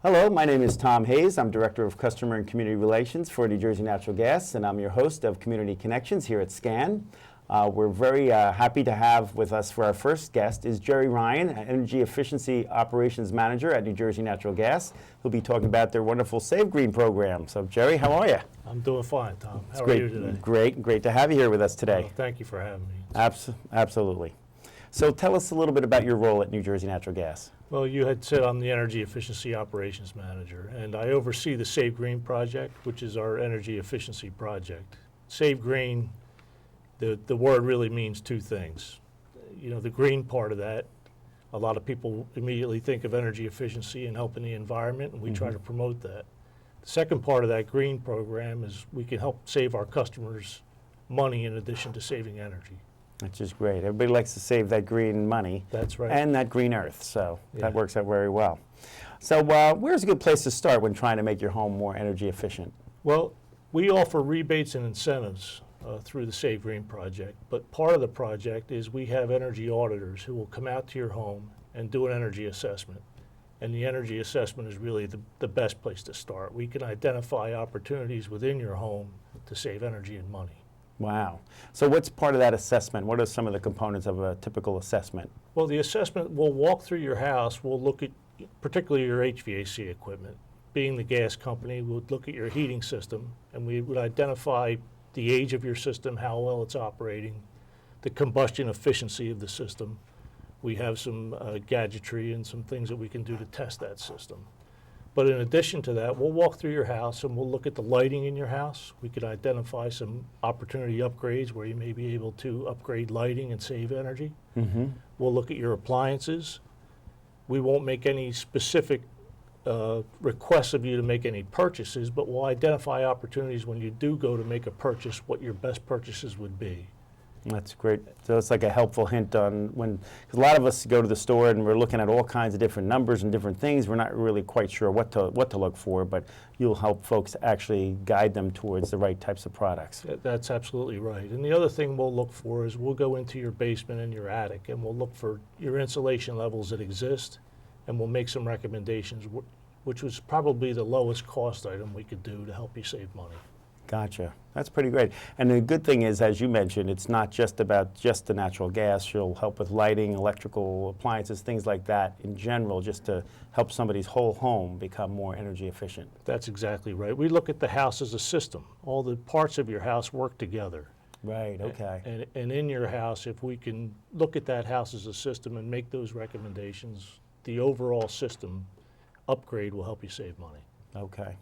Hello, my name is Tom Hayes. I'm Director of Customer and Community Relations for New Jersey Natural Gas, and I'm your host of Community Connections here at SCAN. We're very happy to have with us for our first guest is Jerry Ryan, Energy Efficiency Operations Manager at New Jersey Natural Gas, who'll be talking about their wonderful SaveGreen program. So Jerry, how are you? I'm doing fine, Tom. How are you today? Great to have you here with us today. Thank you for having me. Absolutely. So tell us a little bit about your role at New Jersey Natural Gas. Well, you had said I'm the Energy Efficiency Operations Manager, and I oversee the SaveGreen Project, which is our energy efficiency project. SaveGreen, the word really means two things. You know, the green part of that, a lot of people immediately think of energy efficiency and helping the environment, and we try to promote that. The second part of that green program is we can help save our customers money in addition to saving energy. Which is great. Everybody likes to save that green money. That's right. And that green earth, so that works out very well. So where's a good place to start when trying to make your home more energy efficient? Well, we offer rebates and incentives through the SaveGreen project, but part of the project is we have energy auditors who will come out to your home and do an energy assessment. And the energy assessment is really the best place to start. We can identify opportunities within your home to save energy and money. Wow. So what's part of that assessment? What are some of the components of a typical assessment? Well, the assessment, we'll walk through your house, we'll look at particularly your HVAC equipment. Being the gas company, we'll look at your heating system, and we would identify the age of your system, how well it's operating, the combustion efficiency of the system. We have some gadgetry and some things that we can do to test that system. But in addition to that, we'll walk through your house and we'll look at the lighting in your house. We could identify some opportunity upgrades where you may be able to upgrade lighting and save energy. We'll look at your appliances. We won't make any specific requests of you to make any purchases, but we'll identify opportunities when you do go to make a purchase, what your best purchases would be. That's great. So it's like a helpful hint on when, because a lot of us go to the store and we're looking at all kinds of different numbers and different things. We're not really quite sure what to look for, but you'll help folks actually guide them towards the right types of products. That's absolutely right. And the other thing we'll look for is we'll go into your basement and your attic and we'll look for your insulation levels that exist, and we'll make some recommendations, which was probably the lowest cost item we could do to help you save money. Gotcha. That's pretty great. And the good thing is, as you mentioned, it's not just about just the natural gas. You'll help with lighting, electrical appliances, things like that in general, just to help somebody's whole home become more energy efficient. That's exactly right. We look at the house as a system. All the parts of your house work together. Right, okay. And in your house, if we can look at that house as a system and make those recommendations, the overall system upgrade will help you save money. Okay.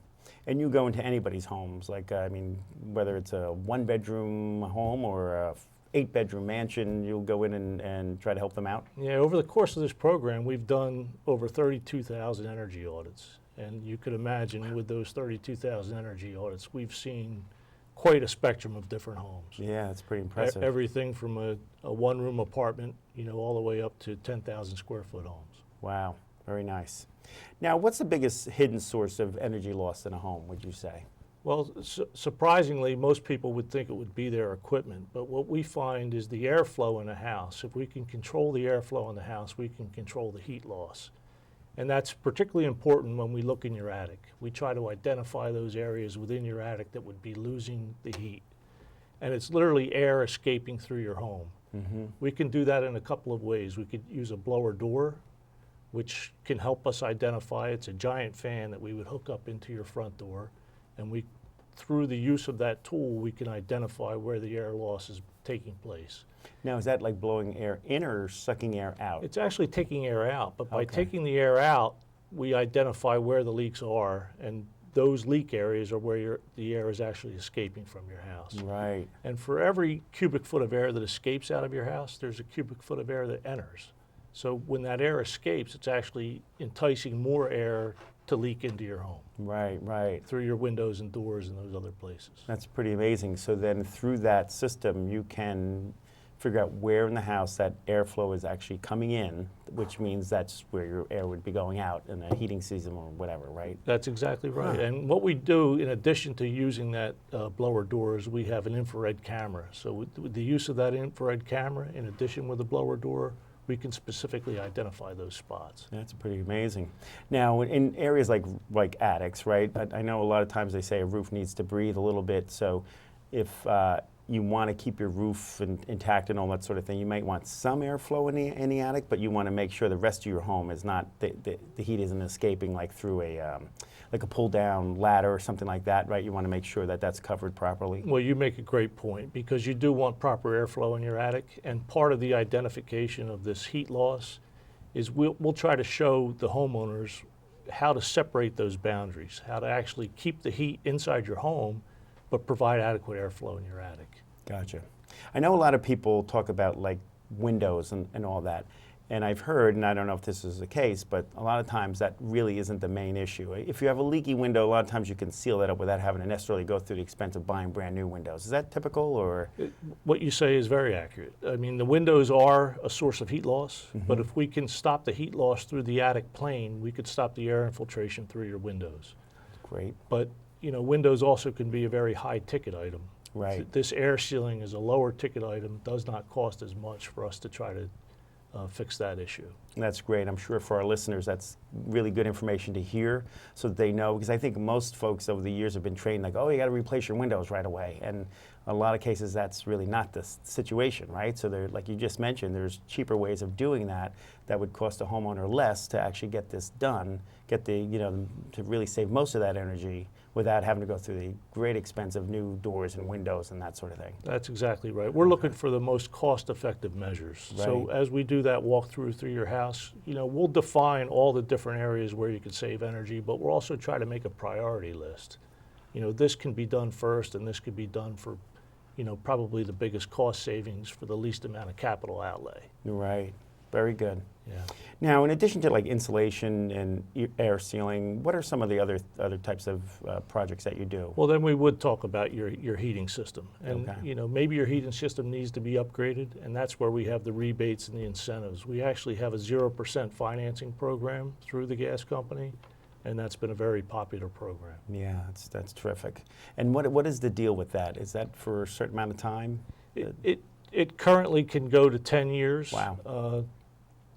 And you go into anybody's homes, like, I mean, whether it's a one-bedroom home or a 8-bedroom mansion, you'll go in and try to help them out? Yeah, over the course of this program, we've done over 32,000 energy audits. And you could imagine with those 32,000 energy audits, we've seen quite a spectrum of different homes. Yeah, that's pretty impressive. Everything from a one-room apartment, you know, all the way up to 10,000 square foot homes. Wow, very nice. Now, what's the biggest hidden source of energy loss in a home, would you say? Well, surprisingly, most people would think it would be their equipment, but what we find is the airflow in a house. If we can control the airflow in the house, we can control the heat loss. And that's particularly important when we look in your attic. We try to identify those areas within your attic that would be losing the heat. And it's literally air escaping through your home. We can do that in a couple of ways. We could use a blower door, which can help us identify. It's a giant fan that we would hook up into your front door, and through the use of that tool, we can identify where the air loss is taking place. Now, is that like blowing air in or sucking air out? It's actually taking air out, but by taking the air out, we identify where the leaks are, and those leak areas are where the air is actually escaping from your house. Right. And for every cubic foot of air that escapes out of your house, there's a cubic foot of air that enters. So when that air escapes, it's actually enticing more air to leak into your home. Right, right. Through your windows and doors and those other places. That's pretty amazing. So then through that system, you can figure out where in the house that airflow is actually coming in, which means that's where your air would be going out in a heating season or whatever, right? That's exactly right. And what we do, in addition to using that blower door, is we have an infrared camera. So with the use of that infrared camera, in addition with the blower door, we can specifically identify those spots. That's pretty amazing. Now, in areas like attics, right? I know a lot of times they say a roof needs to breathe a little bit. So, if you want to keep your roof intact and all that sort of thing, you might want some airflow in the attic, but you want to make sure the rest of your home is not the heat isn't escaping like through like a pull-down ladder or something like that, right? You want to make sure that that's covered properly. Well, you make a great point, because you do want proper airflow in your attic, and part of the identification of this heat loss is we'll try to show the homeowners how to separate those boundaries, how to actually keep the heat inside your home, but provide adequate airflow in your attic. Gotcha. I know a lot of people talk about like windows and all that. And I've heard, and I don't know if this is the case, but a lot of times that really isn't the main issue. If you have a leaky window, a lot of times you can seal that up without having to necessarily go through the expense of buying brand new windows. Is that typical, or? What you say is very accurate. I mean, the windows are a source of heat loss, but if we can stop the heat loss through the attic plane, we could stop the air infiltration through your windows. Great. But, you know, windows also can be a very high ticket item. Right. This air sealing is a lower ticket item, does not cost as much for us to try to fix that issue. That's great. I'm sure for our listeners that's really good information to hear, so that they know, because I think most folks over the years have been trained like, oh, you got to replace your windows right away. And a lot of cases that's really not the situation, right? So there, like you just mentioned, there's cheaper ways of doing that would cost a homeowner less to actually get this done, get the, you know, to really save most of that energy without having to go through the great expense of new doors and windows and that sort of thing. That's exactly right. We're looking for the most cost-effective measures. Right. So as we do that walkthrough through your house, you know, we'll define all the different areas where you can save energy, but we'll also try to make a priority list. You know, this can be done first, and this could be done for, you know, probably the biggest cost savings for the least amount of capital outlay. Right. Very good. Yeah. Now, in addition to like insulation and air sealing, what are some of the other types of projects that you do? Well, then we would talk about your heating system. And, Okay. you know, maybe your heating system needs to be upgraded, and that's where we have the rebates and the incentives. We actually have a 0% financing program through the gas company, and that's been a very popular program. Yeah, that's terrific. And what is the deal with that? Is that for a certain amount of time? It currently can go to 10 years. Wow.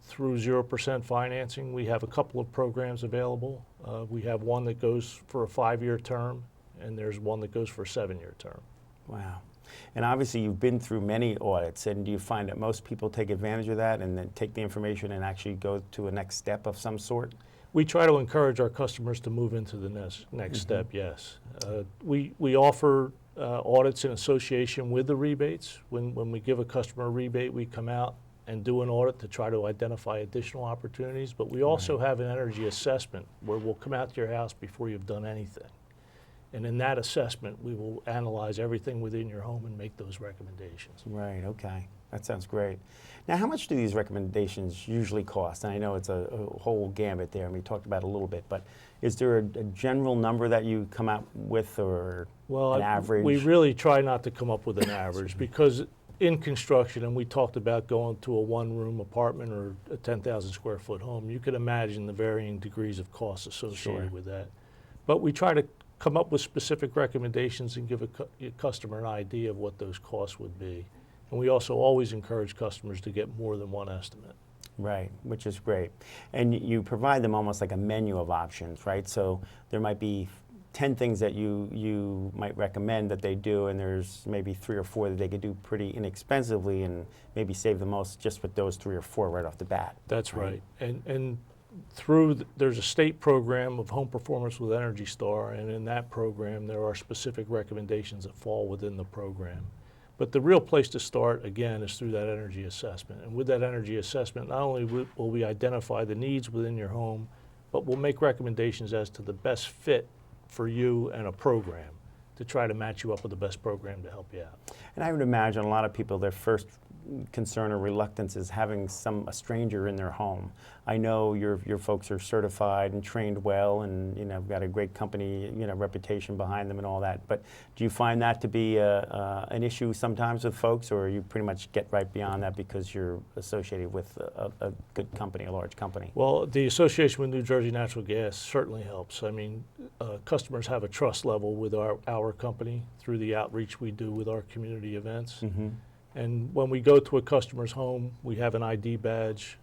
Through 0% financing. We have a couple of programs available. We have one that goes for a 5-year term, and there's one that goes for a 7-year term. Wow. And obviously you've been through many audits, and do you find that most people take advantage of that and then take the information and actually go to a next step of some sort? We try to encourage our customers to move into the next step, yes. We offer audits in association with the rebates. When we give a customer a rebate, we come out and do an audit to try to identify additional opportunities, but we also have an energy assessment where we'll come out to your house before you've done anything. And in that assessment, we will analyze everything within your home and make those recommendations. Right, okay. That sounds great. Now, how much do these recommendations usually cost? And I know it's a whole gambit there, and we talked about it a little bit, but is there a general number that you come out with, or an average? We really try not to come up with an average, because in construction, and we talked about going to a one-room apartment or a 10,000 square foot home, you can imagine the varying degrees of costs associated with that. But we try to come up with specific recommendations and give a customer an idea of what those costs would be. And we also always encourage customers to get more than one estimate. Right, which is great. And you provide them almost like a menu of options, right? So there might be 10 things that you might recommend that they do, and there's maybe 3 or 4 that they could do pretty inexpensively and maybe save the most just with those 3 or 4 right off the bat. That's right. And there's a state program of home performance with Energy Star, and in that program there are specific recommendations that fall within the program. But the real place to start, again, is through that energy assessment. And with that energy assessment, not only will we identify the needs within your home, but we'll make recommendations as to the best fit for you and a program to try to match you up with the best program to help you out. And I would imagine a lot of people, their first concern or reluctance is having a stranger in their home. I know your folks are certified and trained well, and got a great company reputation behind them and all that. But do you find that to be an issue sometimes with folks, or you pretty much get right beyond that because you're associated with a good company, a large company? Well, the association with New Jersey Natural Gas certainly helps. I mean, customers have a trust level with our company through the outreach we do with our community events. And when we go to a customer's home, we have an ID badge.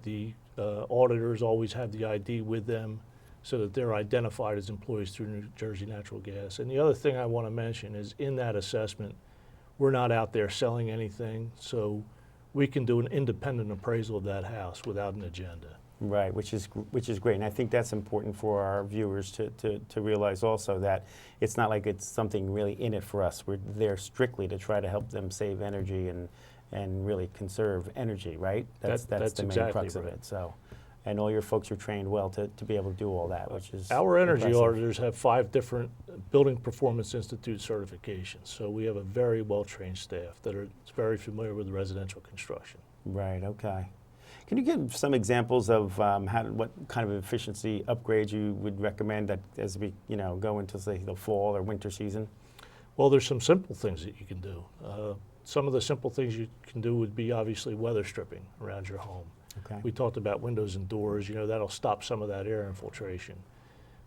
The auditors always have the ID with them so that they're identified as employees through New Jersey Natural Gas. And the other thing I want to mention is in that assessment, we're not out there selling anything, so we can do an independent appraisal of that house without an agenda. Right, which is great, and I think that's important for our viewers to realize also, that it's not like it's something really in it for us. We're there strictly to try to help them save energy and really conserve energy, right? That's the main exactly crux of right. it. So, and all your folks are trained well to be able to do all that, which is Our energy impressive. auditors have 5 different Building Performance Institute certifications, so we have a very well-trained staff that are very familiar with residential construction. Right. Okay. Can you give some examples of what kind of efficiency upgrades you would recommend that as we go into, say, the fall or winter season? Well, there's some simple things that you can do. Some of the simple things you can do would be obviously weather stripping around your home. Okay. We talked about windows and doors, that'll stop some of that air infiltration.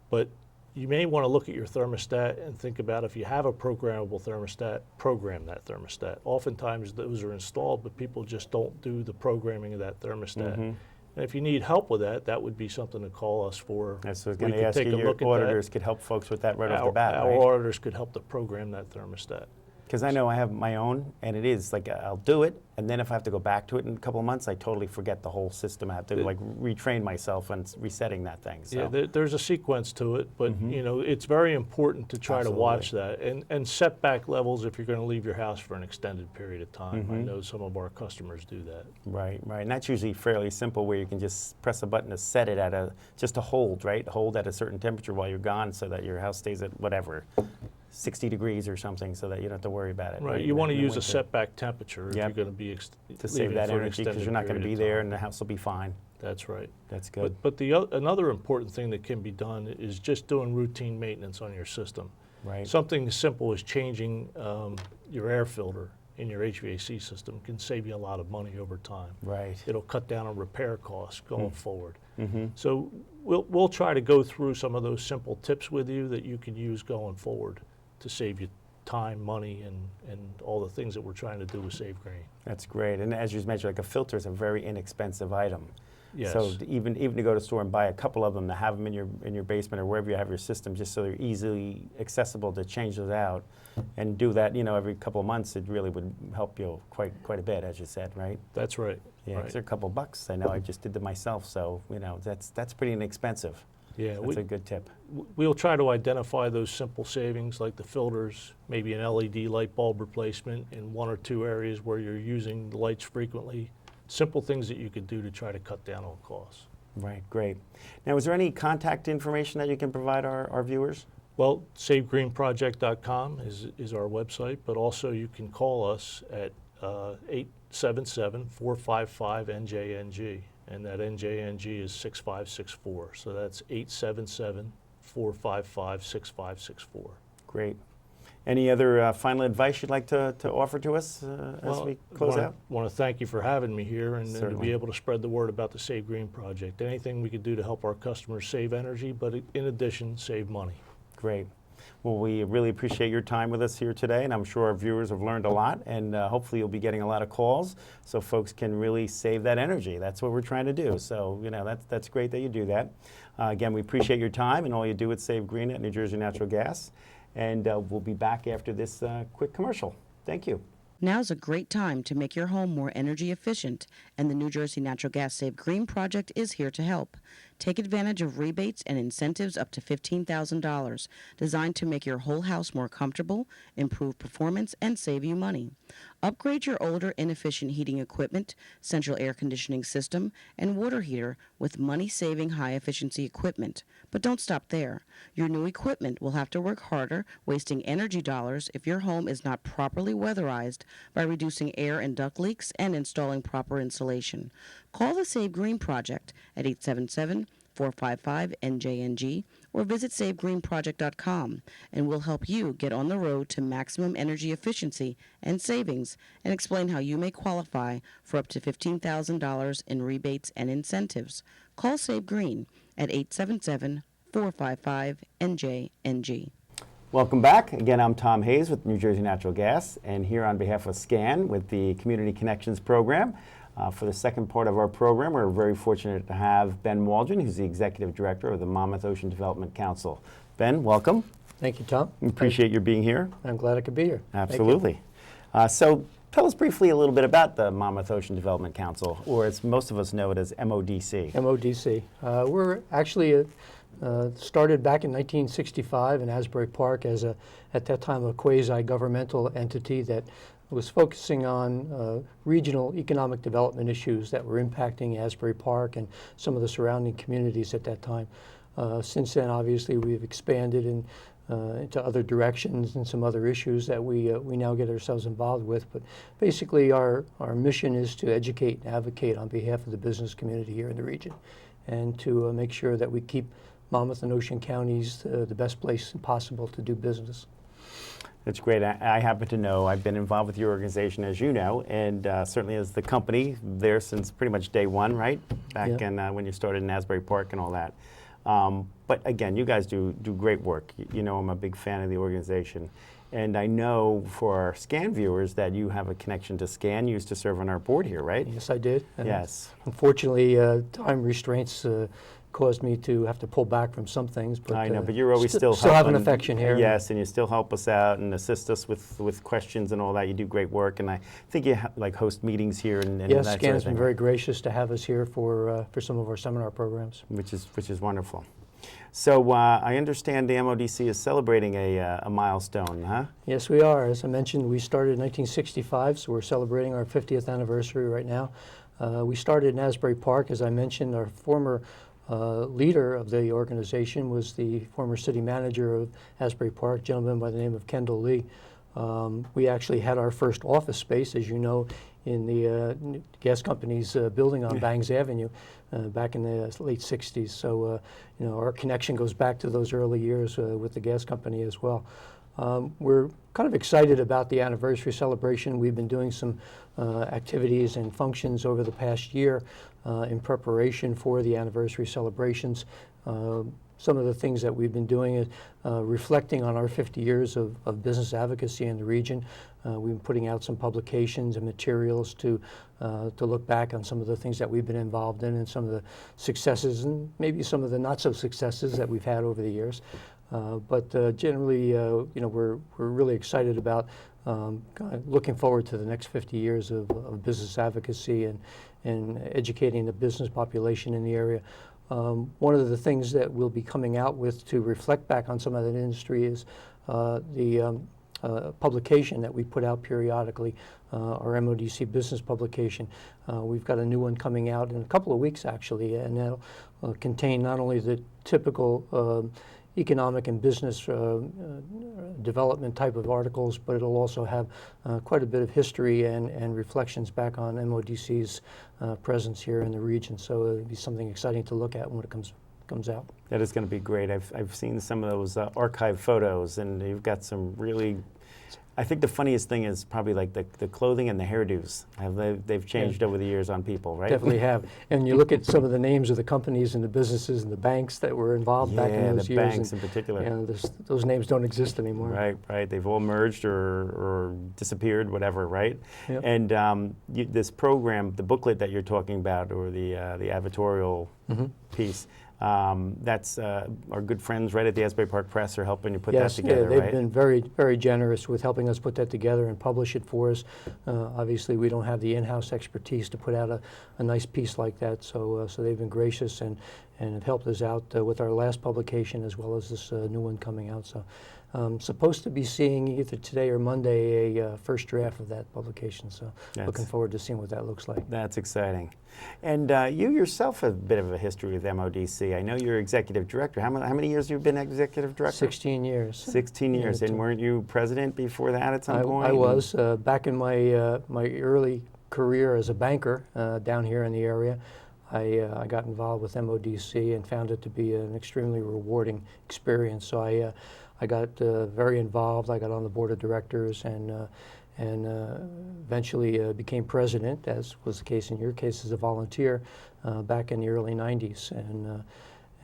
But you may want to look at your thermostat and think about, if you have a programmable thermostat, program that thermostat. Oftentimes those are installed, but people just don't do the programming of that thermostat. Mm-hmm. And if you need help with that, that would be something to call us for. That's what I was We going to could ask take you. a Your look at auditors that. could help folks with that right off the bat, Our right? auditors could help to program that thermostat. Because I know I have my own, and it is like I'll do it, and then if I have to go back to it in a couple of months, I totally forget the whole system. I have to retrain myself on resetting that thing. So. Yeah, there's a sequence to it, but it's very important to try to watch that and set back levels if you're going to leave your house for an extended period of time. I know some of our customers do that. Right, and that's usually fairly simple, where you can just press a button to set it at just a hold, right? Hold at a certain temperature while you're gone, so that your house stays at whatever, 60 degrees or something, so that you don't have to worry about it. Right, you want to use a setback temperature if you're going to be to save that energy, because you're not going to be there and the house will be fine. That's right. That's good. But another important thing that can be done is just doing routine maintenance on your system. Right. Something as simple as changing your air filter in your HVAC system can save you a lot of money over time. Right. It'll cut down on repair costs going forward. Mm-hmm. So we'll try to go through some of those simple tips with you that you can use going forward to save you time, money, and all the things that we're trying to do with SaveGreen. That's great. And as you mentioned, like a filter is a very inexpensive item. Yes. So even to go to the store and buy a couple of them, to have them in your basement or wherever you have your system, just so they're easily accessible to change those out, and do that every couple of months, it really would help you quite a bit, as you said, right? That's right. Yeah, 'cause right. they're a couple bucks. I know I just did them myself, so that's pretty inexpensive. Yeah, That's a good tip. We'll try to identify those simple savings like the filters, maybe an LED light bulb replacement in 1 or 2 areas where you're using the lights frequently. Simple things that you could do to try to cut down on costs. Right, great. Now, is there any contact information that you can provide our viewers? Well, SaveGreenProject.com is our website, but also you can call us at 877-455-NJNG. And that NJNG is 6564. So that's 877-455-6564. Great. Any other final advice you'd like to offer to us as we close out? I want to thank you for having me here and to Certainly. be able to spread the word about the SaveGreen Project. Anything we could do to help our customers save energy, but in addition, save money. Great. Well, we really appreciate your time with us here today, and I'm sure our viewers have learned a lot, and hopefully you'll be getting a lot of calls so folks can really save that energy. That's what we're trying to do. So, that's great that you do that. Again, we appreciate your time and all you do at SaveGreen at New Jersey Natural Gas. And we'll be back after this quick commercial. Thank you. Now's a great time to make your home more energy efficient, and the New Jersey Natural Gas SaveGreen Project is here to help. Take advantage of rebates and incentives up to $15,000, designed to make your whole house more comfortable, improve performance, and save you money. Upgrade your older, inefficient heating equipment, central air conditioning system, and water heater with money-saving, high-efficiency equipment. But don't stop there. Your new equipment will have to work harder, wasting energy dollars if your home is not properly weatherized, by reducing air and duct leaks and installing proper insulation. Call the SaveGreen Project at 877-455-NJNG or visit SaveGreenProject.com, and we'll help you get on the road to maximum energy efficiency and savings, and explain how you may qualify for up to $15,000 in rebates and incentives. Call SaveGreen at 877-455-NJNG. Welcome back. Again, I'm Tom Hayes with New Jersey Natural Gas, and here on behalf of SCAN with the Community Connections program. For the second part of our program, we're very fortunate to have Ben Waldron, who's the Executive Director of the Monmouth-Ocean Development Council. Ben, welcome. Thank you, Tom. We appreciate your being here. I'm glad I could be here. Absolutely. So tell us briefly a little bit about the Monmouth-Ocean Development Council, or as most of us know it as MODC. MODC. We're actually started back in 1965 in Asbury Park as at that time, a quasi-governmental entity that was focusing on regional economic development issues that were impacting Asbury Park and some of the surrounding communities at that time. Since then, obviously, we've expanded into other directions and some other issues that we now get ourselves involved with. But basically, our mission is to educate and advocate on behalf of the business community here in the region, and to make sure that we keep Monmouth and Ocean counties the best place possible to do business. That's great. I happen to know, I've been involved with your organization, as you know, and certainly as the company there since pretty much day one, right? Back in when you started in Asbury Park and all that. But again, you guys do great work. You know, I'm a big fan of the organization. And I know for our SCAN viewers that you have a connection to SCAN. You used to serve on our board here, right? Yes, I did. Yes. Unfortunately, time restraints caused me to have to pull back from some things. But I know, but you're always still have an helping. affection here. Yes, and you still help us out and assist us with questions and all that. You do great work, and I think you like host meetings here and yes, that SCAN has sort of been thing, very gracious to have us here for some of our seminar programs. which is wonderful. So I understand the MODC is celebrating a milestone, huh? Yes, we are. As I mentioned, we started in 1965, so we're celebrating our 50th anniversary right now. We started in Asbury Park. As I mentioned, our former leader of the organization was the former city manager of Asbury Park, a gentleman by the name of Kendall Lee. We actually had our first office space, as you know, in the gas company's building on Bangs Avenue back in the late 60s. So, you know, our connection goes back to those early years with the gas company as well. We're kind of excited about the anniversary celebration. We've been doing some activities and functions over the past year in preparation for the anniversary celebrations. Some of the things that we've been doing is reflecting on our 50 years of business advocacy in the region. We've been putting out some publications and materials to look back on some of the things that we've been involved in and some of the successes and maybe some of the not so successes that we've had over the years. But generally, you know, we're really excited about looking forward to the next 50 years of business advocacy and educating the business population in the area. One of the things that we'll be coming out with to reflect back on some of that industry is the publication that we put out periodically, our MODC business publication. We've got a new one coming out in a couple of weeks, actually, and that'll contain not only the typical economic and business development type of articles, but it'll also have quite a bit of history and reflections back on MODC's presence here in the region. So it'll be something exciting to look at when it comes out. That is going to be great. I've seen some of those archive photos, and you've got some really. I think the funniest thing is probably like the clothing and the hairdos. They've changed over the years on people, right? Definitely have. And you look at some of the names of the companies and the businesses and the banks that were involved back in those years. Yeah, the banks in particular. You know, those names don't exist anymore. Right, right. They've all merged or disappeared, whatever, right? Yep. And this program, the booklet that you're talking about, or the advertorial piece, that's our good friends right at the Asbury Park Press are helping you put that together, Yes, they've right? been very, very generous with helping us put that together and publish it for us. Obviously, we don't have the in-house expertise to put out a nice piece like that, so they've been gracious and have helped us out with our last publication as well as this new one coming out. So supposed to be seeing either today or Monday a first draft of that publication, so looking forward to seeing what that looks like. That's exciting. And you yourself have a bit of a history with MODC. I know you're executive director. How many years have you been executive director? 16 years. 16 years. And weren't you president before that at some point? I was. Back in my early career as a banker down here in the area, I got involved with MODC and found it to be an extremely rewarding experience. So I got very involved. I got on the board of directors and eventually became president, as was the case in your case as a volunteer back in the early 90s.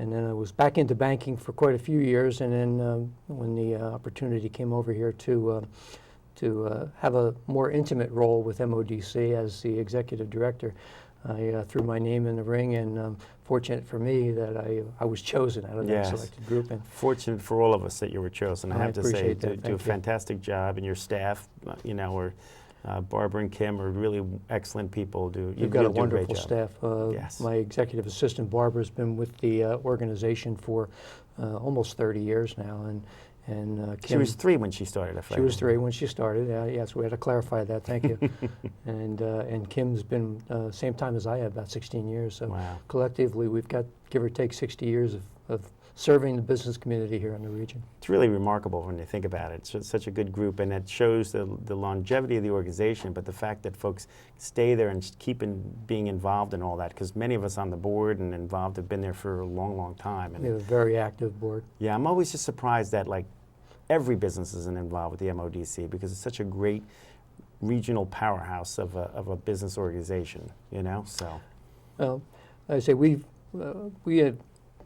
And then I was back into banking for quite a few years, and then when the opportunity came over here to have a more intimate role with MODC as the executive director, I threw my name in the ring, and fortunate for me that I was chosen out of that selected group. And fortunate for all of us that you were chosen. I have to say, do a fantastic job, and your staff, you know, are Barbara and Kim are really excellent people. You've got a wonderful staff. Yes. My executive assistant Barbara's been with the organization for almost 30 years now, and Kim, she was 3 when she started. She was 3 when she started. Yes, we had to clarify that. Thank you. And Kim's been same time as I have, about 16 years. So collectively, we've got give or take 60 years of serving the business community here in the region. It's really remarkable when you think about it. It's just such a good group, and it shows the longevity of the organization, but the fact that folks stay there and keep being involved in all that, because many of us on the board and involved have been there for a long, long time. And we have a very active board. Yeah, I'm always just surprised that like every business isn't involved with the MODC, because it's such a great regional powerhouse of a business organization, you know, so. Well, I say we had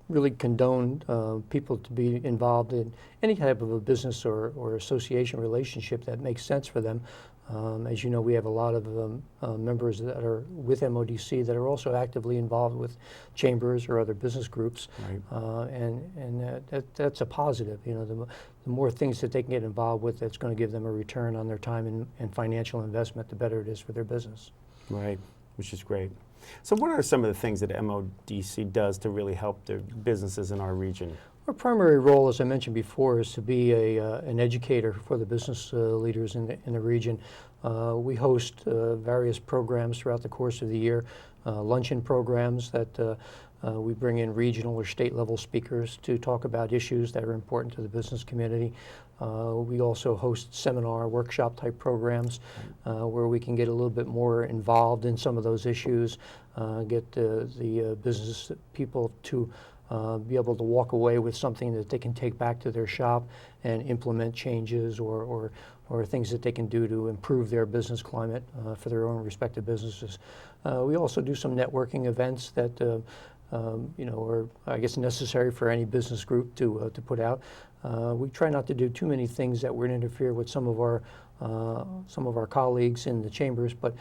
really condone people to be involved in any type of a business or association relationship that makes sense for them. As you know, we have a lot of members that are with MODC that are also actively involved with chambers or other business groups, and that's a positive. You know, the more things that they can get involved with that's going to give them a return on their time and financial investment, the better it is for their business. Right, which is great. So what are some of the things that MODC does to really help the businesses in our region? Our primary role, as I mentioned before, is to be an educator for the business leaders in the region. We host various programs throughout the course of the year, luncheon programs that we bring in regional or state level speakers to talk about issues that are important to the business community. We also host seminar, workshop type programs where we can get a little bit more involved in some of those issues, get the business people to be able to walk away with something that they can take back to their shop and implement changes or things that they can do to improve their business climate for their own respective businesses. We also do some networking events that you know, are, I guess, necessary for any business group to put out. We try not to do too many things that would interfere with some of our colleagues in the chambers, but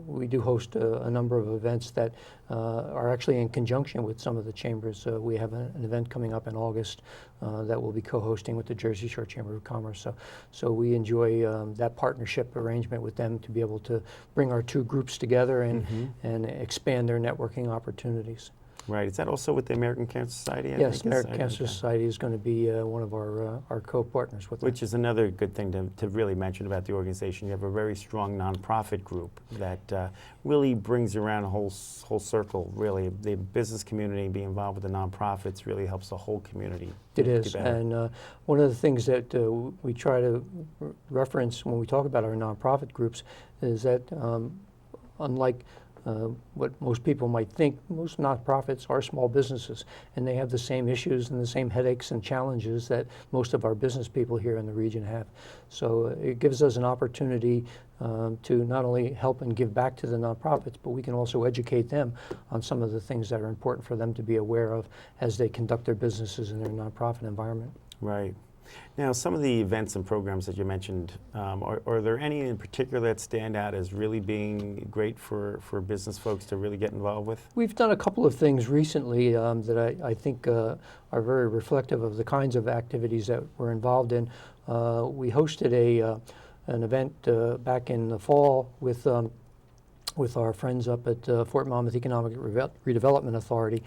we do host a number of events that are actually in conjunction with some of the chambers. We have an event coming up in August that we'll be co-hosting with the Jersey Shore Chamber of Commerce. So we enjoy that partnership arrangement with them to be able to bring our two groups together and expand their networking opportunities. Right. Is that also with the American Cancer Society? Yes, American Cancer Society is going to be one of our co-partners with them. Which is another good thing to really mention about the organization. You have a very strong nonprofit group that really brings around a whole circle, really. The business community being involved with the nonprofits really helps the whole community. It is, and one of the things that we try to reference when we talk about our nonprofit groups is that unlike what most people might think, most nonprofits are small businesses, and they have the same issues and the same headaches and challenges that most of our business people here in the region have. So it gives us an opportunity to not only help and give back to the nonprofits, but we can also educate them on some of the things that are important for them to be aware of as they conduct their businesses in their nonprofit environment. Right. Now, some of the events and programs that you mentioned, are there any in particular that stand out as really being great for business folks to really get involved with? We've done a couple of things recently that I think are very reflective of the kinds of activities that we're involved in. We hosted an event back in the fall with our friends up at Fort Monmouth Economic Redevelopment Authority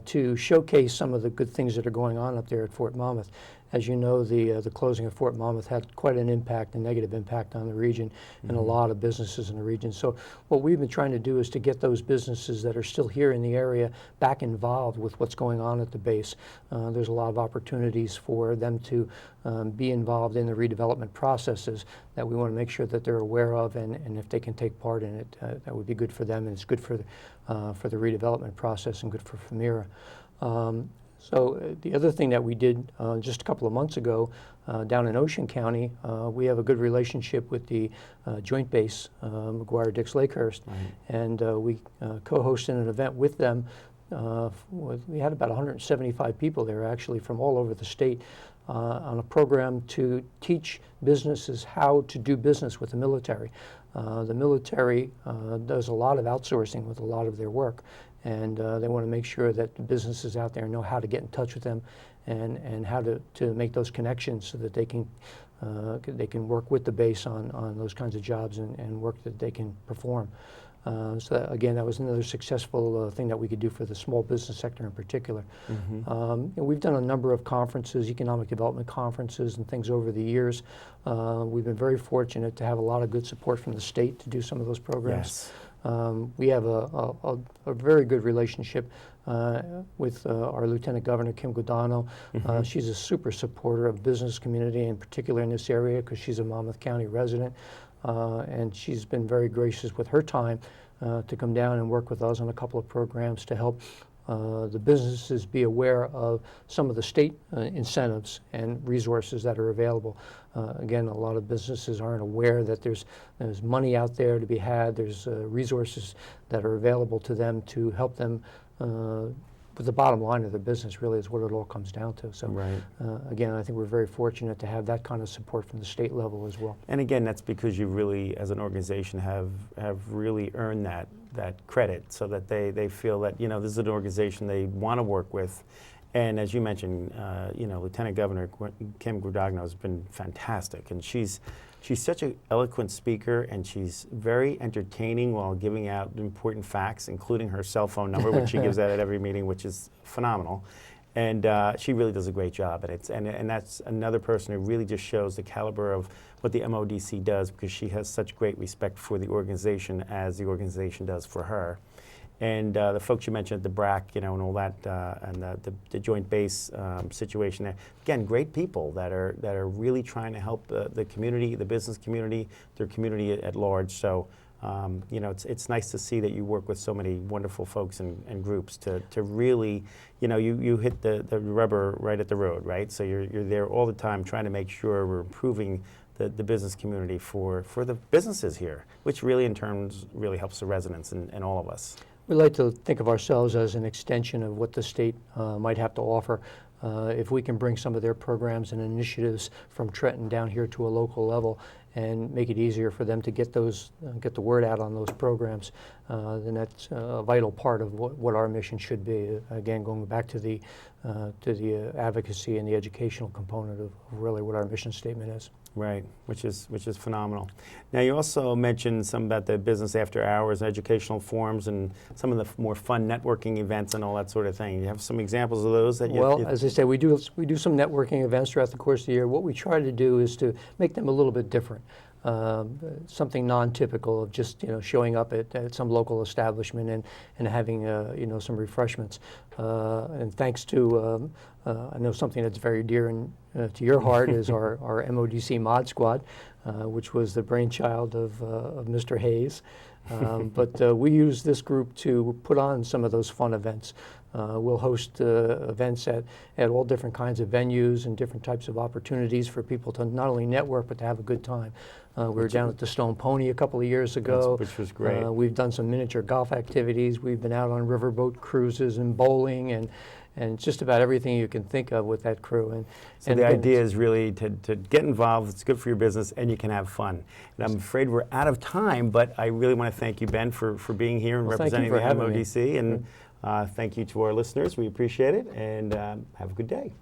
to showcase some of the good things that are going on up there at Fort Monmouth. As you know, the closing of Fort Monmouth had quite an impact, a negative impact on the region and a lot of businesses in the region. So what we've been trying to do is to get those businesses that are still here in the area back involved with what's going on at the base. There's a lot of opportunities for them to be involved in the redevelopment processes that we want to make sure that they're aware of, and if they can take part in it, that would be good for them, and it's good for the redevelopment process and good for FEMERA. So the other thing that we did just a couple of months ago down in Ocean County, we have a good relationship with the Joint Base, McGuire-Dix Lakehurst, and we co-hosted an event with them we had about 175 people there actually from all over the state on a program to teach businesses how to do business with the military. The military does a lot of outsourcing with a lot of their work, and they want to make sure that the businesses out there know how to get in touch with them and how to make those connections so that they can work with the base on those kinds of jobs and work that they can perform. So again, that was another successful thing that we could do for the small business sector in particular. And we've done a number of conferences, economic development conferences and things over the years. We've been very fortunate to have a lot of good support from the state to do some of those programs. Yes. We have a very good relationship with our Lieutenant Governor, Kim Guadagno. She's a super supporter of business community, in particular in this area, because she's a Monmouth County resident. And she's been very gracious with her time to come down and work with us on a couple of programs to help the businesses be aware of some of the state incentives and resources that are available. Again, a lot of businesses aren't aware that there's money out there to be had. There's resources that are available to them to help them but the bottom line of the business really is what it all comes down to. So Right. Again, I think we're very fortunate to have that kind of support from the state level as well. And again, that's because you really, as an organization, have really earned that credit, so that they feel that, this is an organization they want to work with. And as you mentioned, Lieutenant Governor Kim Guadagno has been fantastic, and she's such an eloquent speaker, and she's very entertaining while giving out important facts, including her cell phone number, which she gives out at every meeting, which is phenomenal. And she really does a great job, and that's another person who really just shows the caliber of what the MODC does, because she has such great respect for the organization as the organization does for her. And the folks you mentioned at the BRAC, and all that, and the joint base situation there. Again, great people that are really trying to help the community, the business community, their community at large. So, it's nice to see that you work with so many wonderful folks and groups to really, you hit the rubber right at the road, right? So you're there all the time trying to make sure we're improving the business community for the businesses here, which really in turns really helps the residents and all of us. We like to think of ourselves as an extension of what the state might have to offer. If we can bring some of their programs and initiatives from Trenton down here to a local level and make it easier for them to get the word out on those programs, then that's a vital part of what our mission should be. Again, going back to the advocacy and the educational component of really what our mission statement is. Right, which is phenomenal. Now, you also mentioned some about the business after hours, educational forums, and some of the more fun networking events and all that sort of thing. You have some examples of those that you? Well, as I say, we do some networking events throughout the course of the year. What we try to do is to make them a little bit different. Something non-typical of just showing up at some local establishment and having some refreshments. And thanks to I know something that's very dear to your heart is our MODC Mod Squad, which was the brainchild of Mr. Hayes. But we use this group to put on some of those fun events. We'll host events at all different kinds of venues and different types of opportunities for people to not only network but to have a good time. We were down at the Stone Pony a couple of years ago. Which was great. We've done some miniature golf activities. We've been out on riverboat cruises and bowling and just about everything you can think of with that crew. So the idea is really to get involved. It's good for your business, and you can have fun. And I'm afraid we're out of time, but I really want to thank you, Ben, for being here and representing the MODC. And thank you to our listeners. We appreciate it, and have a good day.